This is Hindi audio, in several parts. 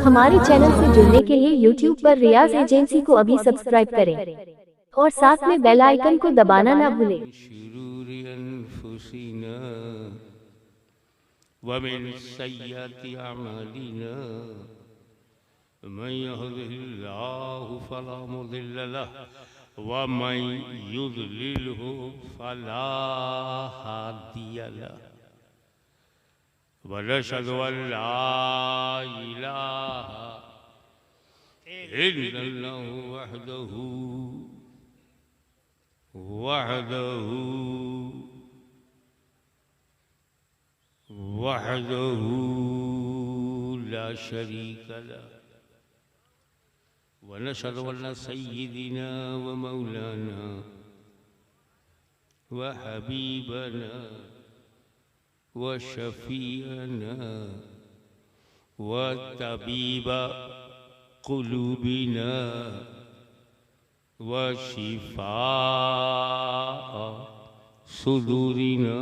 हमारे चैनल से जुड़ने के लिए YouTube पर रियाज एजेंसी को अभी सब्सक्राइब करें और साथ में बेल आइकन को दबाना ना भूलें। वमिन सय्यिआति अअमालिना मन यहदिहिल्लाहु फला मुदिल्ल लहु व मन युद्लिलहु फला हादिय लहु व नशहदु अन ला इलाहा इल्लल्लाहु वहदहु ला शरीक लहु व नशहदु अन्न सय्यिदना व मौलाना व हबीबना व शफीअना व तबीब क़ुलूबिना व शिफ़ा सुदूरिना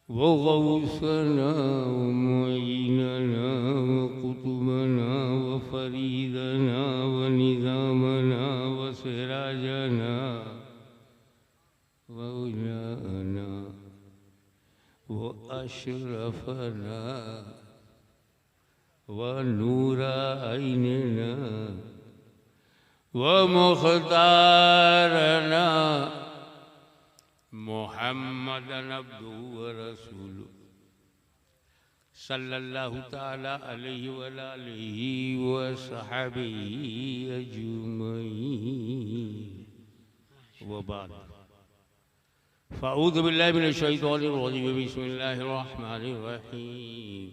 व गौसना व मुईनना व कुतुबना व फरीदना व निज़ामना व सिराजना व उलाना व अशरफना व नूरा ऐनना व मुख्तारना मुहम्मदन अब्दुहु व रसूलुहु सल्लल्लाहु तआला अलैहि व आलिहि व सहबिही अजमईन व बाद फ़अऊज़ु बिल्लाहि मिनश शैतानिर रजीम बिस्मिल्लाहिर रहमानिर रहीम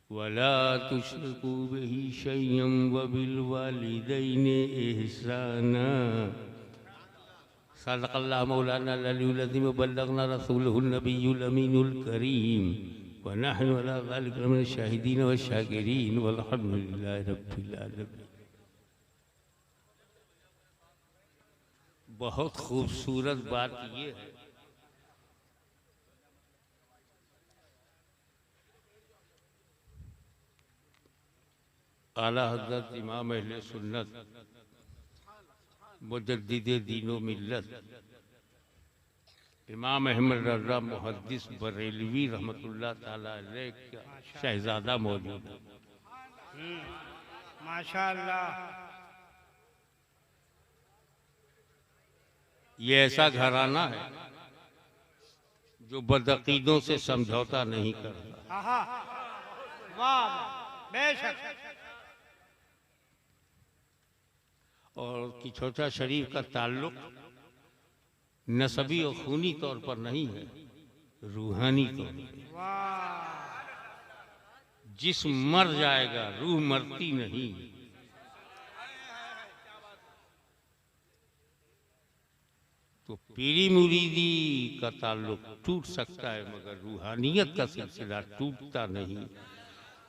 वला तुश्रिकू बिही शय्यन व बिल वालिदैनि इहसाना सदक़ल्लाहु मौलाना अल-अलियुल अज़ीम व बल्लगना रसूलहुन नबियुल अमीनुल करीम व नहनु अला ज़ालिका मिनश शाहिदीन व शाकिरीन वल्हम्दुलिल्लाहि रब्बिल आलमीन। बहुत खूबसूरत बात ये है आला हज़रत इमाम अहले सुन्नत मुजद्दिदे दीनो मिल्लत इमाम अहमद रज़ा मुहद्दिस बरेलवी रहमतुल्लाह ताला अलैह का शहजादा मौजूद है। माशाअल्लाह। ये ऐसा घराना है जो बदअकीदों से समझौता नहीं करता। वाह बेशक। और किचौचा शरीफ का ताल्लुक नसबी और खूनी तौर पर नहीं है, रूहानी तौर पर। जिस्म मर जाएगा, रूह मरती नहीं। तो पीरी मुरीदी का ताल्लुक टूट सकता है मगर रूहानियत का सिलसिला टूटता नहीं।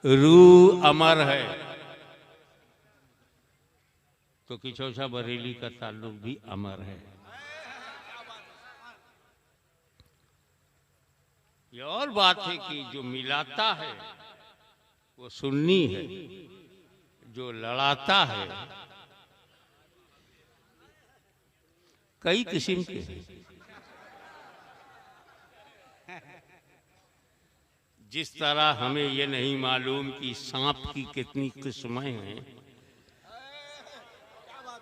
रूह अमर है तो किचौसा बरेली का ताल्लुक भी अमर है। ये और बात है कि जो मिलाता है वो सुन्नी है, जो लड़ाता है कई किस्म के हैं। जिस तरह हमें ये नहीं मालूम कि सांप की कितनी किस्में हैं,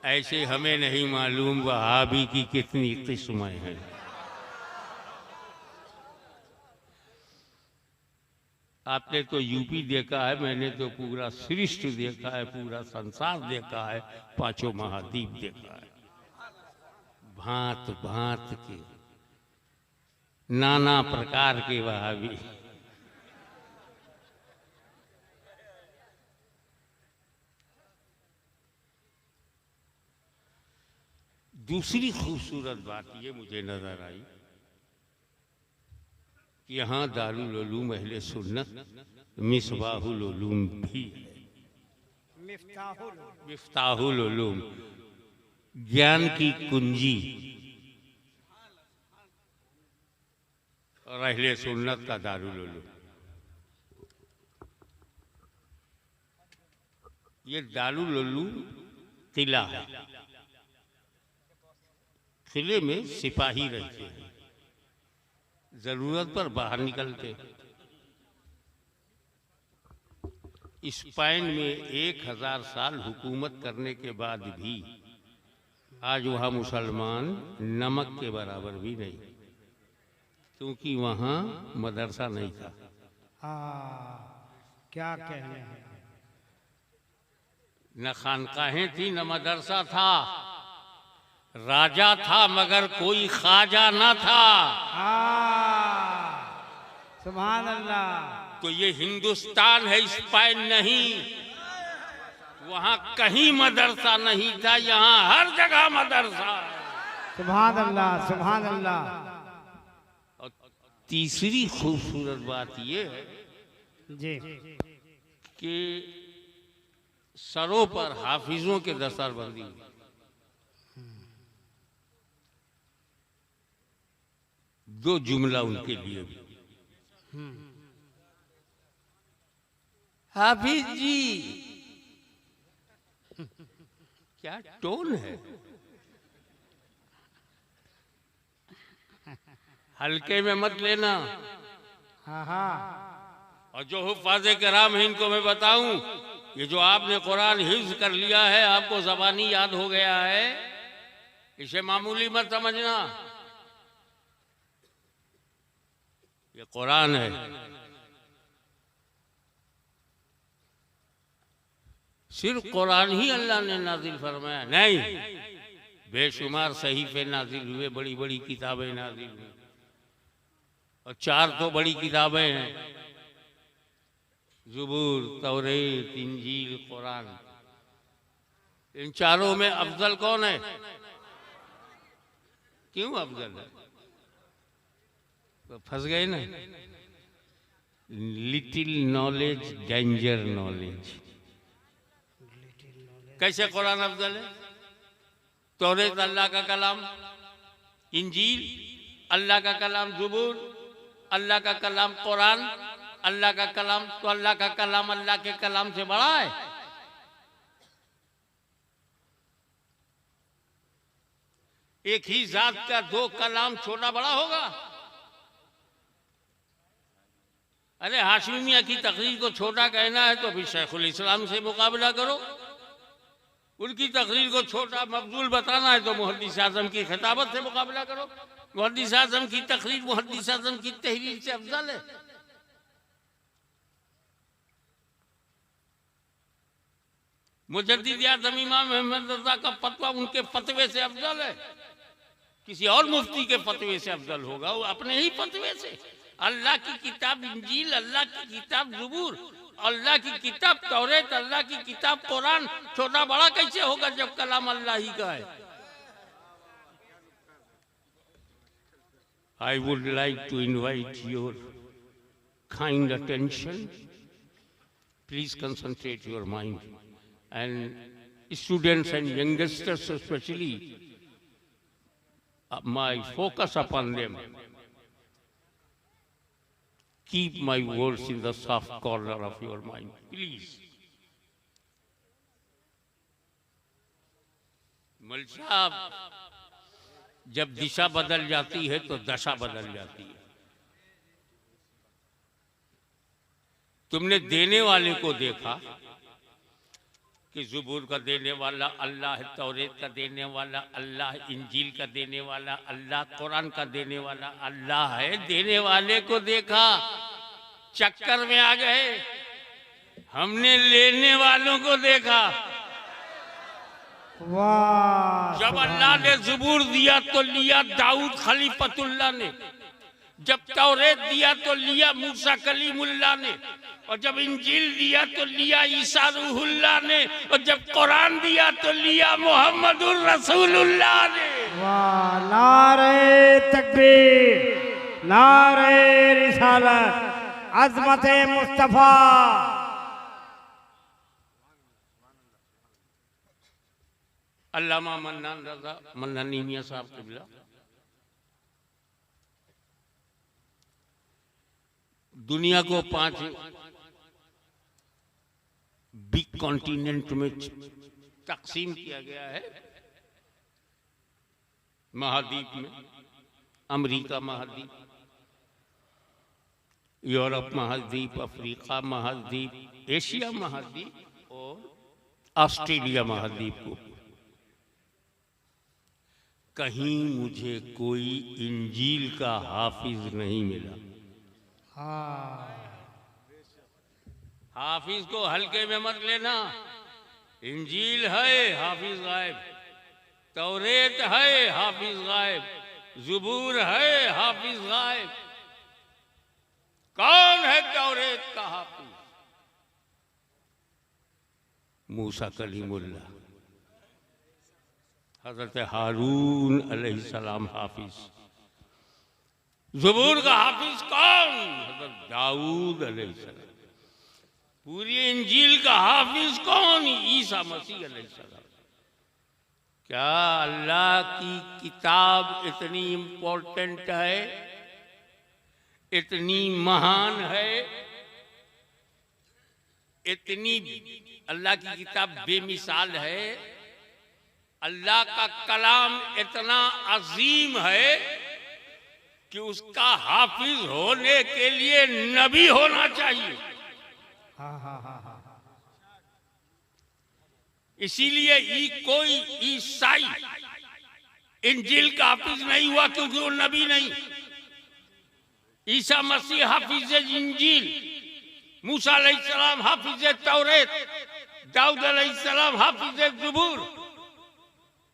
ऐसे हमें नहीं मालूम वहाबी की कितनी किस्में हैं। आपने तो यूपी देखा है, मैंने तो पूरा सृष्टि देखा है, पूरा संसार देखा है, पांचों महाद्वीप देखा है। भांत भांत के नाना प्रकार के वहाबी। दूसरी खूबसूरत बात ये मुझे नजर आई कि यहाँ दारुल उलूम अहले सुन्नत मिसबाहुल उलूम भी है। मिफ्ताहुल उलूम ज्ञान की कुंजी और अहले सुन्नत का दारुल उलूम। ये दालू लल्लू किला है। किले में सिपाही रहते हैं, जरूरत पर बाहर निकलते। स्पेन में 1000 साल हुकूमत करने के बाद भी आज वहाँ मुसलमान नमक के बराबर भी नहीं, क्योंकि वहाँ मदरसा नहीं था। क्या कहने हैं। न खानकाहें थी न मदरसा था, राजा था मगर कोई ख्वाजा न था। सुभान अल्लाह। तो ये हिंदुस्तान है, स्पेन नहीं। वहाँ कहीं मदरसा नहीं था, यहाँ हर जगह मदरसा है। सुभान अल्लाह, सुभान अल्लाह। और तीसरी खूबसूरत बात ये है जी कि सरों पर हाफिजों के दस्तरबंदी। दो जुमला उनके लिए भी। हाफिज जी, क्या टोन है, हल्के में मत लेना। और जो हुफ़ाज़े कराम है इनको मैं बताऊं, ये जो आपने कुरान हिफ्ज़ कर लिया है, आपको ज़बानी याद हो गया है, इसे मामूली मत समझना। ये कुरान है, सिर्फ कुरान ही अल्लाह ने नाजिल फरमाया नहीं, बेशुमार सहीफे नाजिल हुए, बड़ी बड़ी किताबें नाजिल हुई, और 4 तो बड़ी किताबें हैं, ज़ुबूर, तौरेत, इंजील, कुरान। इन चारों में अफजल कौन है? क्यों अफजल है? तो फंस गए ना। Little knowledge danger knowledge. कैसे कुरान अफजल है? तौरेत अल्लाह का कलाम, इंजील अल्लाह का कलाम, ज़ुबूर अल्लाह का कलाम, कुरान अल्लाह का कलाम। तो अल्लाह का कलाम अल्लाह के कलाम से बड़ा है? एक ही जात का 2 कलाम छोटा बड़ा होगा? अरे हाशमी मियां की तकरीर को छोटा कहना है तो फिर शेखुल इस्लाम से मुकाबला करो। उनकी तकरीर को छोटा मफजूल बताना है तो मुहद्दिस आज़म की खिताबत से मुकाबला करो। मुहद्दिस आज़म की तकरीर मुहद्दिस आज़म की तहरीर से अफजल है। मुजद्दिद आज़म इमाम अहमद रज़ा का फतवा उनके फतवे से अफजल है। किसी और मुफ्ती के फतवे से अफजल होगा? वो अपने ही फतवे से। अल्लाह की किताब इंजील, अल्लाह की किताब ज़ुबूर, अल्लाह की किताब तौरेत, अल्लाह की किताब कुरान छोटा बड़ा कैसे होगा जब कलाम अल्लाह ही का है? I would like to invite your kind attention. Please concentrate your mind, and students and youngsters especially, my focus upon them. Keep my words in the soft corner of your mind, please. मौलवी साहब, जब दिशा बदल जाती है तो दशा बदल जाती है। तुमने देने वाले को देखा कि ज़ुबूर का देने वाला अल्लाह है, तौरेत का देने वाला अल्लाह, इंजील का देने वाला अल्लाह, कुरान का देने वाला अल्लाह है। देने वाले को देखा, चक्कर में आ गए। हमने लेने वालों को देखा। वाह। जब अल्लाह ने ज़ुबूर दिया तो लिया दाऊद खलीफतुल्लाह ने, जब तौरेत दिया तो लिया मूसा कलीमुल्लाह ने, और जब इंजील दिया तो लिया ईसा रूहुल्लाह ने, और जब कुरान दिया तो लिया मोहम्मदुर रसूलुल्लाह ने। वाह, नारे तकबीर, नारे रिसालत, अज़मत मुस्तफा। अल्लामा मन्नान रज़ा मन्नानी मियां साहब क़िबला दुनिया को 5 बिग कॉन्टिनेंट में तकसीम किया गया है। महाद्वीप में अमेरिका महाद्वीप, यूरोप महाद्वीप, अफ्रीका महाद्वीप, एशिया महाद्वीप और ऑस्ट्रेलिया महाद्वीप को। कहीं मुझे कोई इंजील का हाफिज नहीं मिला। हाफिज को हल्के में मत लेना। इंजील है, हाफिज गायब। तौरेत है, हाफिज गायब। ज़ुबूर है, हाफिज गायब। कौन है तौरेत का हाफिज? मूसा कलीमुल्लाह, हजरत हारून अलैहिस्सलाम हाफिज। ज़ुबूर का हाफिज कौन? हजरत दाऊद अलैहिस्सलाम। पूरी इंजील का हाफिज कौन? ईसा मसीह अलैहिस्सलाम। क्या अल्लाह की किताब इतनी इम्पोर्टेंट है, इतनी महान है, इतनी अल्लाह की किताब बेमिसाल है, अल्लाह का कलाम इतना अजीम है कि उसका हाफिज होने के लिए नबी होना चाहिए। इसीलिए कोई ईसाई इंजील का हाफिज नहीं हुआ क्योंकि वो नबी नहीं। ईसा मसीह हाफिज इंजील, मूसा अलैहिस्सलाम हाफिज तौरेत, दाऊद अलैहिस्सलाम हाफिज ज़ुबूर,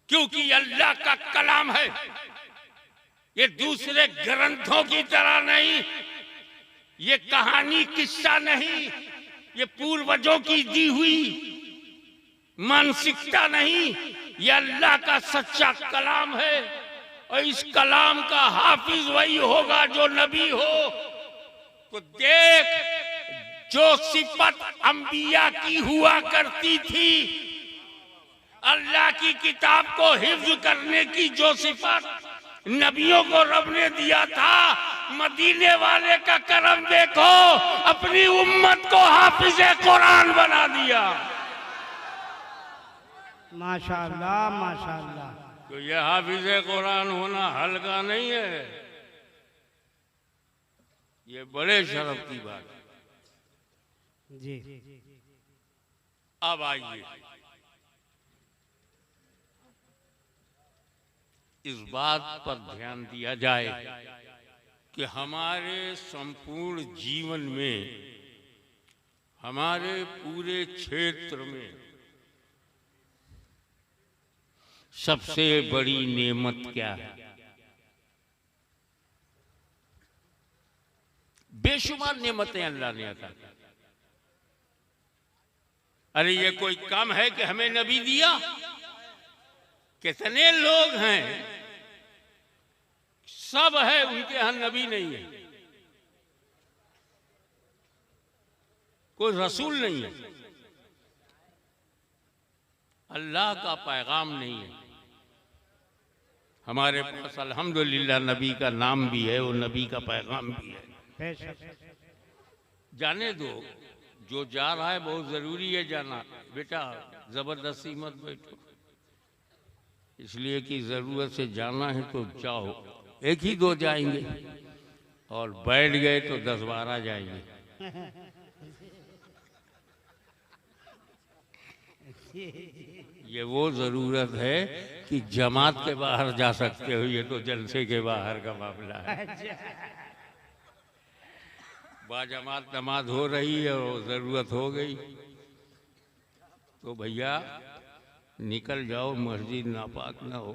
क्योंकि अल्लाह का कलाम है। ये दूसरे ग्रंथों की तरह नहीं, ये कहानी किस्सा नहीं, ये पूर्वजों की दी हुई मानसिकता नहीं, ये अल्लाह का सच्चा कलाम है। और इस कलाम का हाफिज वही होगा जो नबी हो। तो देख, जो सिफत अंबिया की हुआ करती थी, अल्लाह की किताब को हिफ्ज करने की जो सिफत नबियों को रब ने दिया था, मदीने वाले का करम देखो, अपनी उम्मत को हाफिज कुरान बना दिया। माशाअल्लाह माशाअल्लाह। तो यह हाफिज कुरान होना हल्का नहीं है, ये बड़े शर्फ की बात है जी। अब आइए इस बात पर ध्यान दिया जाए कि हमारे संपूर्ण जीवन में, हमारे पूरे क्षेत्र में सबसे बड़ी नेमत क्या है? बेशुमार नेमतें अल्लाह ने अता की। अरे ये कोई कम है कि हमें नबी दिया? कितने लोग हैं, सब है, उनके यहां नबी नहीं है, कोई रसूल नहीं है, अल्लाह का पैगाम नहीं है। हमारे पास अल्हम्दुलिल्लाह नबी का नाम भी है और नबी का पैगाम भी है। जाने दो, जो जा रहा है बहुत जरूरी है जाना। बेटा जबरदस्ती मत बैठो, इसलिए कि जरूरत से जाना है तो जाओ। एक ही दो जाएंगे और बैठ गए तो 10-12 जाएंगे। ये वो जरूरत है कि जमात के बाहर जा सकते हो, ये तो जलसे के बाहर का मामला है। बाजमात नमाज हो रही है और जरूरत हो गई तो भैया निकल जाओ, मस्जिद नापाक ना हो।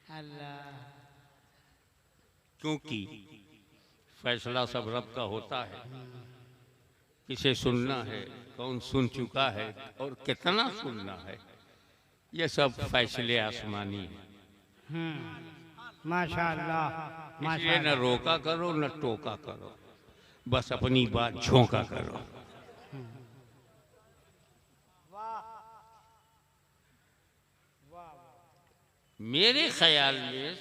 अल्लाह, क्योंकि फैसला सब रब का होता है, किसे सुनना है, कौन सुन चुका है और कितना सुनना है, ये सब फैसले आसमानी है। माशाअल्लाह इसलिए न माशाअल्लाह। रोका करो न टोका करो, बस अपनी बात झोंका करो। मेरे ख्याल में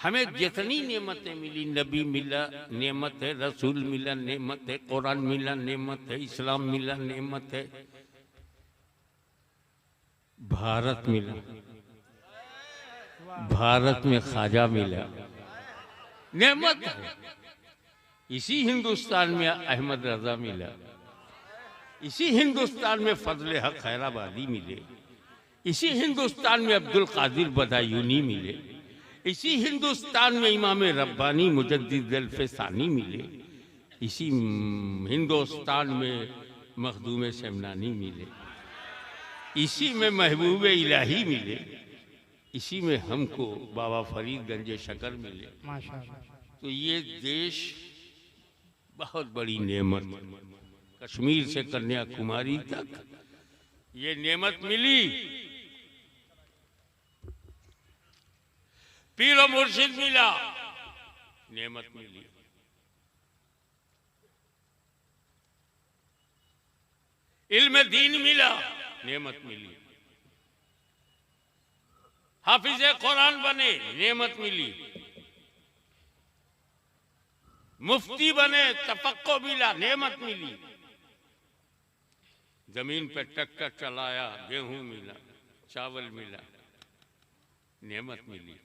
हमें जितनी नेमतें मिली, नबी मिला नेमत है, रसूल मिला नेमत है, कुरान मिला नेमत है, इस्लाम मिला नेमत है, भारत मिला, भारत में ख्वाजा मिला, नेमत है। इसी हिंदुस्तान में अहमद रजा मिला, इसी हिंदुस्तान में फजल हक खैराबादी मिले, इसी हिंदुस्तान में अब्दुल कादिर बदायूनी मिले, इसी हिंदुस्तान में इमाम रब्बानी मुजद्दिद अल-फ़सानी मिले, इसी हिंदुस्तान में मखदूम शमनानी मिले, इसी में महबूब इलाही मिले, इसी में हमको बाबा फरीद गंज शकर मिले। माशाअल्लाह। तो ये देश बहुत बड़ी नेमत, कश्मीर से कन्याकुमारी तक ये नेमत मिली। पीर मुर्शिद मिला, नेमत मिली। इल्म दीन मिला, नेमत मिली। हाफिज कुरान बने, नेमत मिली। मुफ्ती बने, तफक्को मिला, नेमत मिली। जमीन पे ट्रैक्टर चलाया, गेहूं मिला, चावल मिला, नेमत मिली।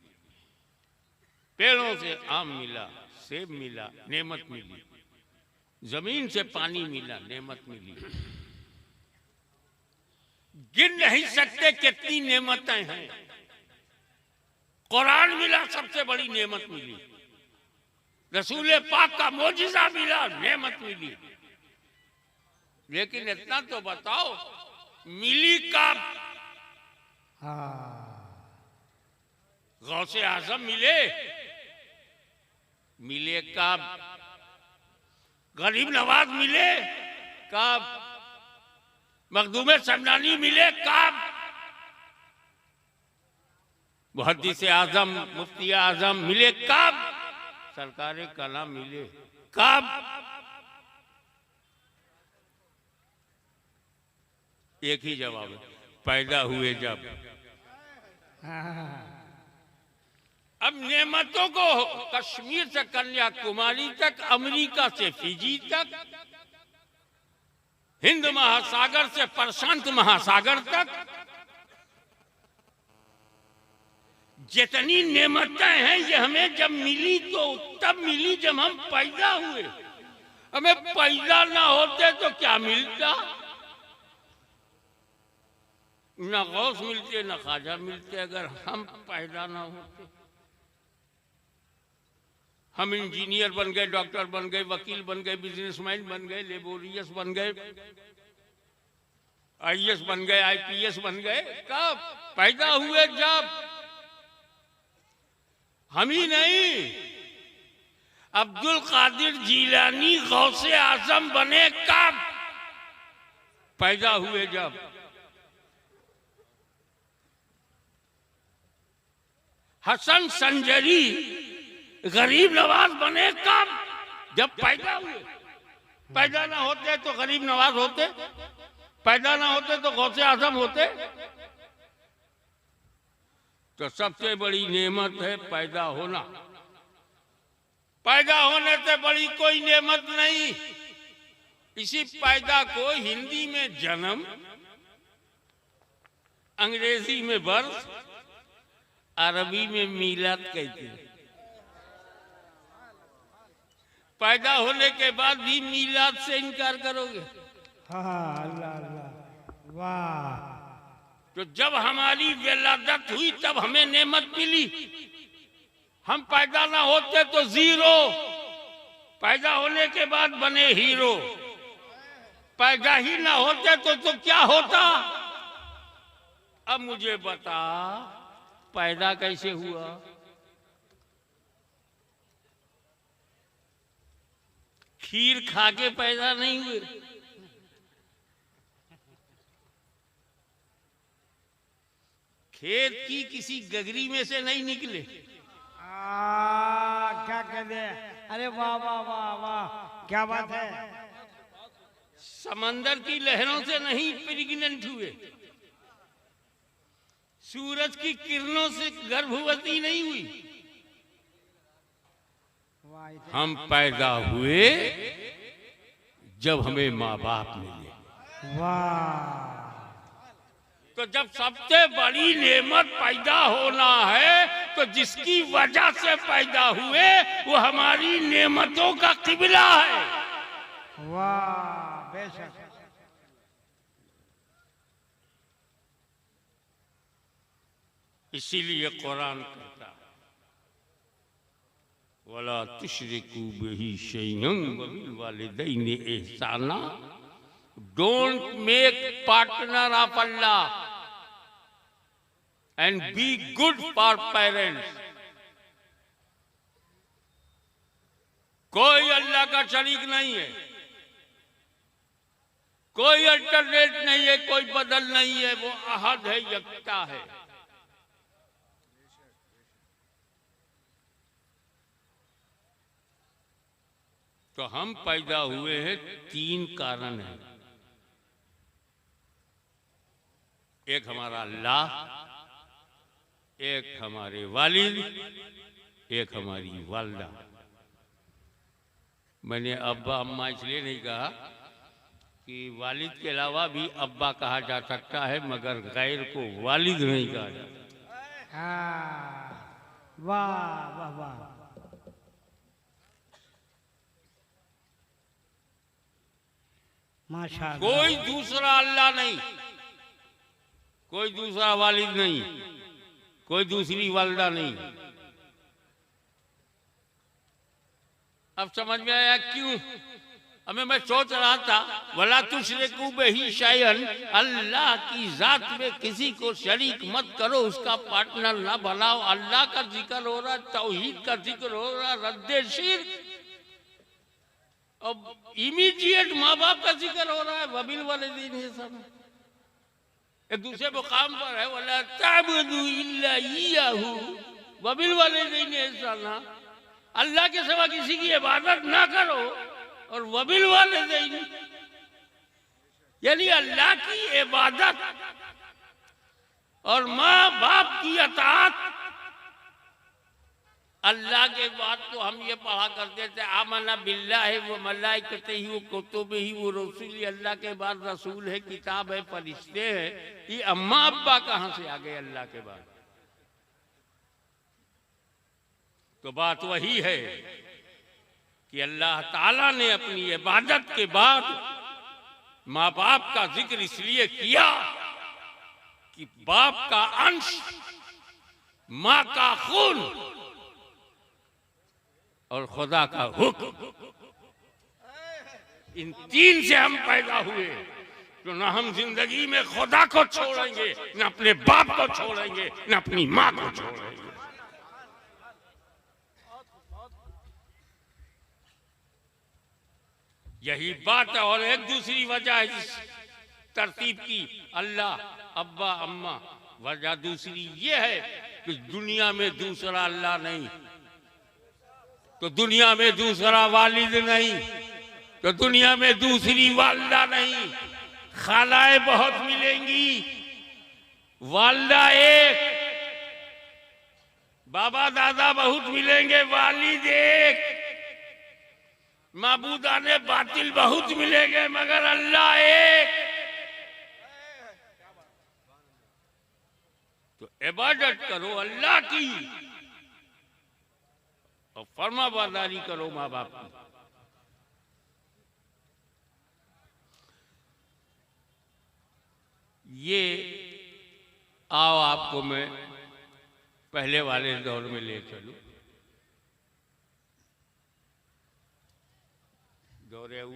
पेड़ों से आम मिला, सेब मिला, नेमत मिली। जमीन से पानी मिला, नेमत मिली। गिन नहीं सकते कितनी नेमतें हैं। कुरान मिला, सबसे बड़ी नेमत मिली। रसूल पाक का मोजिजा मिला, नेमत मिली। लेकिन इतना तो बताओ, मिली कब? गौसे आजम मिले, मिले कब? गरीब नवाज मिले कब? मखदूम शमनानी मिले कब? मुहद्दिस आजम, मुफ्ती आजम मिले कब? सरकार कलाम मिले कब? एक ही जवाब है, पैदा हुए जब। अब नेमतों को कश्मीर से कन्याकुमारी तक, अमेरिका से फिजी तक, हिंद महासागर से प्रशांत महासागर तक जितनी नेमतें हैं, ये हमें जब मिली तो तब मिली जब हम पैदा हुए। हमें पैदा ना होते तो क्या मिलता? ना गौस मिलते, ना ख्वाजा मिलते, अगर हम पैदा ना होते। हम इंजीनियर बन गए, डॉक्टर बन गए, वकील बन गए, बिजनेसमैन बन गए, लेबोरियस बन गए, आईएएस बन गए, आईपीएस बन गए। कब? पैदा हुए जब। हम ही नहीं, अब्दुल कादिर जीलानी गौसे आजम बने कब? पैदा हुए जब। हसन संजरी गरीब नवाज बने कब? जब पैदा हुए। पैदा ना होते तो गरीब नवाज होते, पैदा ना होते तो गौसे आजम होते। तो सबसे बड़ी नेमत है पैदा होना। पैदा होने से बड़ी कोई नेमत नहीं। इसी पैदा को हिंदी में जन्म, अंग्रेजी में बर्थ, अरबी में मीलाद कहते हैं। पैदा होने के बाद भी मीलाद से इनकार करोगे? हाँ, अल्लाह अल्लाह, वाह। तो जब हमारी विलादत हुई तब हमें नेमत मिली। हम पैदा ना होते तो जीरो, पैदा होने के बाद बने हीरो। पैदा ही ना होते तो क्या होता? अब मुझे बता, पैदा कैसे हुआ? खीर खा के पैदा नहीं हुए। खेत की किसी गगरी में से नहीं निकले। क्या कहते हैं? अरे वाह वाह वाह वाह, क्या बात है। समंदर की लहरों से नहीं प्रेग्नेंट हुए। सूरज की किरणों से गर्भवती नहीं हुई। हम पैदा हुए जब हमें माँ बाप मिले। वाह, तो जब सबसे बड़ी नेमत पैदा होना है तो जिसकी वजह से पैदा हुए वो हमारी नेमतों का किबला है। वाह, बेशक। इसीलिए कुरान कहता है वला तुशरिकू बिही शैअन व बिल वालिदैनि इहसाना। Don't make partner of Allah and be good for parents. कोई अल्लाह का शरीक नहीं है, कोई अल्टरनेट नहीं है, कोई बदल नहीं है, वो अहद है, यकता है। तो हम पैदा हुए हैं, तीन कारण हैं। एक हमारा अल्लाह, एक हमारे वालिद, एक हमारी वालदा। मैंने अब्बा अम्मा इसलिए नहीं कहा कि वालिद के अलावा भी अब्बा कहा जा सकता है, मगर गैर को वालिद नहीं कहा जाता। हाँ, वाह वाह वाह। माशाअल्लाह। कोई दूसरा अल्लाह नहीं, कोई दूसरा वालिद नहीं, कोई दूसरी वालदा नहीं। अब समझ में आया क्यों? हमें मैं सोच रहा था वला तुशरिकू बिही शैअन, अल्लाह की जात में किसी को शरीक मत करो, उसका पार्टनर ना बनाओ। अल्लाह का जिक्र हो रहा, तौहीद का जिक्र हो रहा, रद्दे शिर्क। अब इमीडिएट माँ बाप का जिक्र हो रहा है, वबिल वालिदैन इहसाना। एक दूसरे मुकाम पर है वला ताबुदू इल्ला इय्याहू वबिल वालिदैन इहसाना। अल्लाह के सिवा किसी की इबादत ना करो और वबिल वालिदैन, यानी अल्लाह की इबादत और माँ बाप की अताअत। अल्लाह के बाद तो हम ये पढ़ा करते थे आमना बिल्लाहि व मलाइकतिही व कुतुबिही व रसूलिही। अल्लाह के बाद रसूल है, किताब है, फरिश्ते हैं। ये अम्मा अब्बा कहाँ से आ गए अल्लाह के बाद? तो बात वही है कि अल्लाह ताला ने अपनी इबादत के बाद माँ बाप का जिक्र इसलिए किया कि बाप का अंश, माँ का खून और खुदा का हुक्म, इन तीन से हम पैदा हुए। तो न हम जिंदगी में खुदा को छोड़ेंगे, न अपने बाप को छोड़ेंगे, न अपनी माँ को छोड़ेंगे। यही बात है। और एक दूसरी वजह है इस तरतीब की, अल्लाह, अब्बा, अम्मा। वजह दूसरी ये है कि दुनिया में दूसरा अल्लाह नहीं, तो दुनिया में दूसरा वालिद नहीं, तो दुनिया में दूसरी वालदा नहीं। खालाएं बहुत मिलेंगी, वालदा एक, बाबा दादा बहुत मिलेंगे, वालिद एक। माबूदाने बातिल बहुत मिलेंगे, मगर अल्लाह एक। तो इबादत करो अल्लाह की और फर्मा बरदारी करो माँ बाप की। ये आओ आपको मैं पहले वाले दौर में ले चलूं। दौरे हुए